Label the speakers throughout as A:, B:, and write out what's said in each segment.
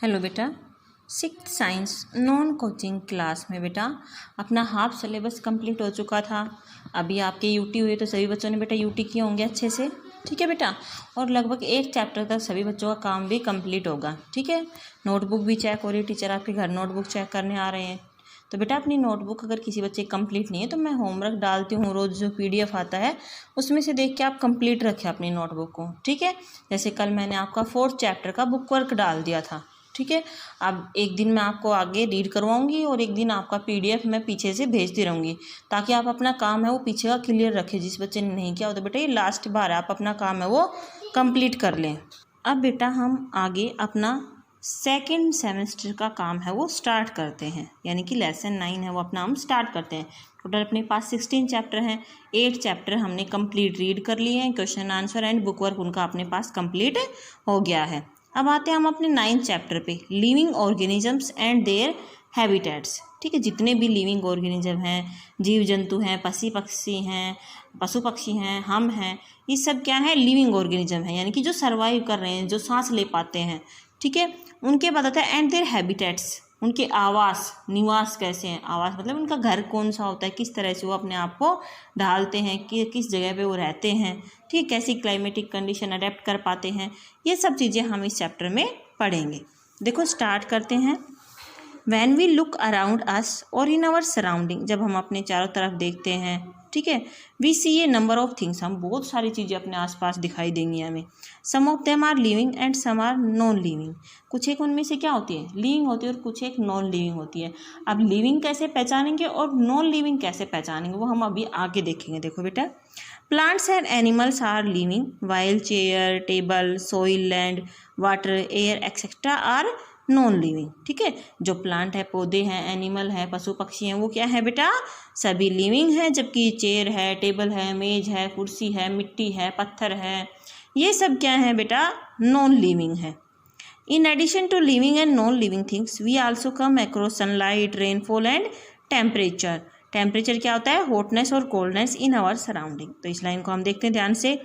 A: Hello बेटा, sixth science non coaching class में बेटा अपना हाफ सिलेबस कंप्लीट हो चुका था। अभी आपके यूटी हुए तो सभी बच्चों ने बेटा यूटी किए होंगे अच्छे से। ठीक है बेटा, और लगभग एक चैप्टर तक सभी बच्चों का काम भी कंप्लीट होगा। ठीक है, नोटबुक भी चेक हो रही है, टीचर आपके घर नोटबुक चेक करने आ रहे हैं। तो बेटा अपनी नोटबुक अगर किसी बच्चे कंप्लीट नहीं है तो मैं होमवर्क डालती हूँ, रोज़ जो पीडीएफ आता है उसमें से देख के आप कंप्लीट रखें अपनी नोटबुक को। ठीक है, जैसे कल मैंने आपका 4th चैप्टर का बुक वर्क डाल दिया था। ठीक है, अब एक दिन मैं आपको आगे रीड करवाऊंगी और एक दिन आपका पीडीएफ मैं पीछे से भेजती रहूँगी, ताकि आप अपना काम है वो पीछे का क्लियर रखें। जिस बच्चे ने नहीं किया हो तो बेटा ये लास्ट बार आप अपना काम है वो कंप्लीट कर लें। अब बेटा हम आगे अपना सेकेंड सेमेस्टर का काम है वो स्टार्ट करते हैं, यानी कि लेसन 9 है वो अपना हम स्टार्ट करते हैं। टोटल अपने पास 16 चैप्टर हैं, 8 चैप्टर हमने कंप्लीट रीड कर लिए हैं, question answer and book work उनका अपने पास कंप्लीट हो गया है। अब आते हैं हम अपने 9th चैप्टर पे, living organisms and there habitats. ठीक है, जितने भी लिविंग ऑर्गेनिज्म हैं, जीव जंतु हैं, पशु पक्षी हैं, हम हैं, ये सब क्या है, लिविंग ऑर्गेनिज्म है, यानी कि जो सर्वाइव कर रहे हैं, जो सांस ले पाते हैं। ठीक है, उनके बाद आता है एंड देयर हैबिटेट्स, उनके आवास निवास कैसे हैं। आवास मतलब उनका घर कौन सा होता है, किस तरह से वो अपने आप को ढालते हैं, कि किस जगह पे वो रहते हैं। ठीक, कैसी क्लाइमेटिक कंडीशन अडेप्ट कर पाते हैं, ये सब चीज़ें हम इस चैप्टर में पढ़ेंगे। देखो स्टार्ट करते हैं। When we look around us और इन आवर सराउंडिंग, जब हम अपने चारों तरफ देखते हैं, ठीक है, we see a number of things, हम बहुत सारी चीज़ें अपने आसपास दिखाई देंगी हमें। Some of them are living and some are non living, कुछ एक उनमें से क्या होती है, लिविंग होती है और कुछ एक नॉन लिविंग होती है। अब लिविंग कैसे पहचानेंगे और नॉन लिविंग कैसे पहचानेंगे वो हम अभी आगे देखेंगे। देखो बेटा, plants and animals are living while chair, table, soil, land, water, air etcetera are non living. ठीक है, जो प्लांट है, पौधे हैं, एनिमल है, पशु पक्षी हैं, वो क्या है बेटा, सभी लिविंग है। जबकि चेयर है, टेबल है, मेज है, कुर्सी है, मिट्टी है, पत्थर है, ये सब क्या है बेटा, नॉन लिविंग है। In addition to living and non living things we also come across sunlight, rainfall and temperature. Temperature क्या होता है, हॉटनेस और कोल्डनेस इन आवर सराउंडिंग। तो इस लाइन को हम देखते हैं ध्यान से।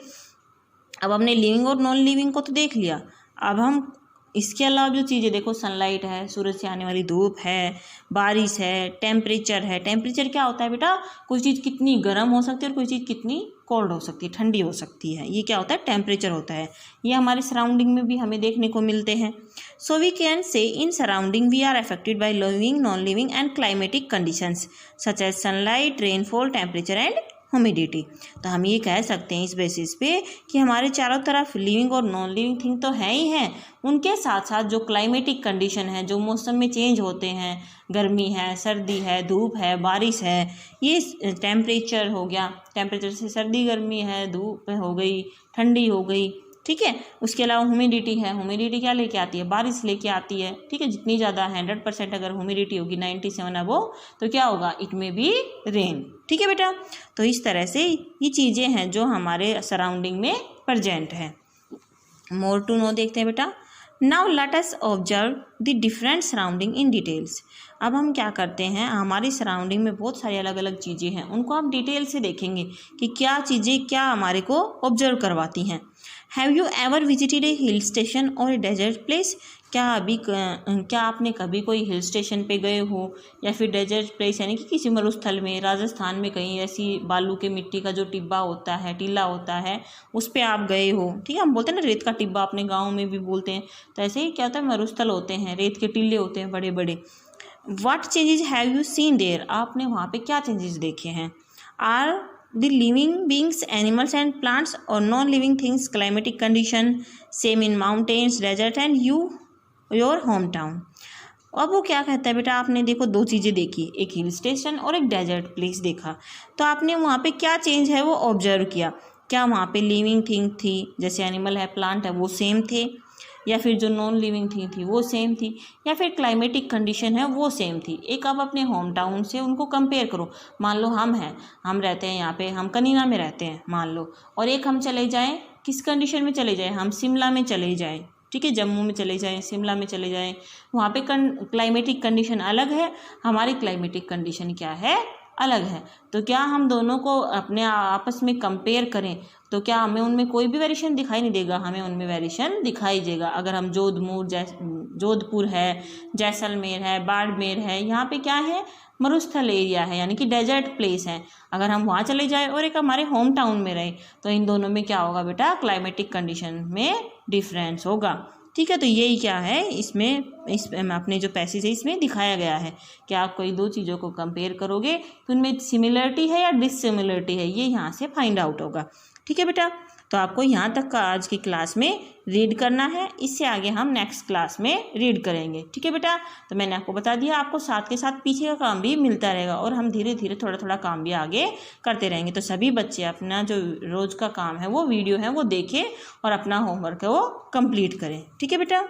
A: अब हमने लिविंग और नॉन लिविंग को तो देख लिया, अब हम इसके अलावा जो चीज़ें देखो, सनलाइट है, सूरज से आने वाली धूप है, बारिश है, टेम्परेचर है। टेम्परेचर क्या होता है बेटा, कोई चीज़ कितनी गर्म हो सकती है और कोई चीज़ कितनी कोल्ड हो सकती है, ठंडी हो सकती है, ये क्या होता है, टेम्परेचर होता है। ये हमारे सराउंडिंग में भी हमें देखने को मिलते हैं। सो we can say in surrounding we are affected by living, non living and climatic conditions such as sunlight, rainfall, temperature and humidity. तो हम ये कह सकते हैं इस बेसिस पे कि हमारे चारों तरफ लिविंग और नॉन लिविंग थिंग तो है ही हैं, उनके साथ साथ जो क्लाइमेटिक कंडीशन है, जो मौसम में चेंज होते हैं, गर्मी है, सर्दी है, धूप है, बारिश है, ये टेम्परेचर हो गया, टेम्परेचर से सर्दी गर्मी है, धूप हो गई, ठंडी हो गई। ठीक है, उसके अलावा ह्यूमिडिटी है, ह्यूमिडिटी क्या लेके आती है, बारिश लेके आती है। ठीक है, जितनी ज़्यादा 100% अगर ह्यूमिडिटी होगी 97 अबव तो क्या होगा, इट में बी रेन। ठीक है बेटा, तो इस तरह से ये चीज़ें हैं जो हमारे सराउंडिंग में प्रेजेंट है। मोर टू नो देखते हैं बेटा। Now let us observe the different surrounding in details. अब हम क्या करते हैं, हमारी सराउंडिंग में बहुत सारी अलग अलग चीज़ें हैं, उनको आप डिटेल से देखेंगे कि क्या चीज़ें क्या हमारे को ऑब्जर्व करवाती हैं। Have you ever visited a hill station और ए डेजर्ट प्लेस, क्या आपने कभी कोई हिल स्टेशन पे गए हो या फिर डेजर्ट प्लेस यानी कि किसी मरुस्थल में, राजस्थान में कहीं ऐसी बालू के मिट्टी का जो टिब्बा होता है, टीला होता है, उस पे आप गए हो। ठीक है, हम बोलते हैं ना रेत का टिब्बा, अपने गाँव में भी बोलते हैं, तो ऐसे ही क्या होता है, मरुस्थल होते हैं, रेत के टीले होते हैं बड़े बड़े। What changes have you seen there, आपने वहाँ पे क्या चेंजेस देखे हैं। Are the living beings, animals and plants or non-living things, climatic condition same in mountains, desert and your hometown। अब वो क्या कहता है बेटा, आपने देखो दो चीज़ें देखी, एक हिल स्टेशन और एक डेजर्ट प्लेस देखा, तो आपने वहाँ पे क्या चेंज है वो ऑब्जर्व किया। क्या वहाँ पे लिविंग थिंग थी, जैसे एनिमल है, प्लांट है, वो सेम थे, या फिर जो नॉन लिविंग थिंग थी वो सेम थी, या फिर क्लाइमेटिक कंडीशन है वो सेम थी। एक आप अपने होम टाउन से उनको कंपेयर करो। मान लो हम रहते हैं यहाँ पे, हम कनीना में रहते हैं मान लो, और एक हम चले जाएं, किस कंडीशन में चले जाएं, हम शिमला में चले जाएं। ठीक है, जम्मू में चले जाएं, शिमला में चले जाएं, वहाँ पे क्लाइमेटिक कंडीशन अलग है, हमारी क्लाइमेटिक कंडीशन क्या है, अलग है। तो क्या हम दोनों को अपने आपस में कंपेयर करें तो क्या हमें उनमें कोई भी वेरिएशन दिखाई नहीं देगा? हमें उनमें वेरिएशन दिखाई देगा। अगर हम जोधपुर है, जैसलमेर है, बाड़मेर है, यहाँ पे क्या है, मरुस्थल एरिया है, यानी कि डेजर्ट प्लेस है। अगर हम वहाँ चले जाए और एक हमारे होम टाउन में रहे तो इन दोनों में क्या होगा बेटा, क्लाइमेटिक कंडीशन में डिफरेंस होगा। ठीक है, तो यही क्या है इसमें अपने जो पैसेज है इसमें दिखाया गया है कि आप कोई दो चीज़ों को कंपेयर करोगे तो उनमें सिमिलरिटी है या डिससिमिलरिटी है, ये यहाँ से फाइंड आउट होगा। ठीक है बेटा, तो आपको यहाँ तक का आज की क्लास में रीड करना है, इससे आगे हम नेक्स्ट क्लास में रीड करेंगे। ठीक है बेटा, तो मैंने आपको बता दिया, आपको साथ के साथ पीछे का काम भी मिलता रहेगा और हम धीरे धीरे थोड़ा थोड़ा काम भी आगे करते रहेंगे। तो सभी बच्चे अपना जो रोज़ का काम है वो वीडियो है वो देखें और अपना होमवर्क है वो कंप्लीट करें। ठीक है बेटा।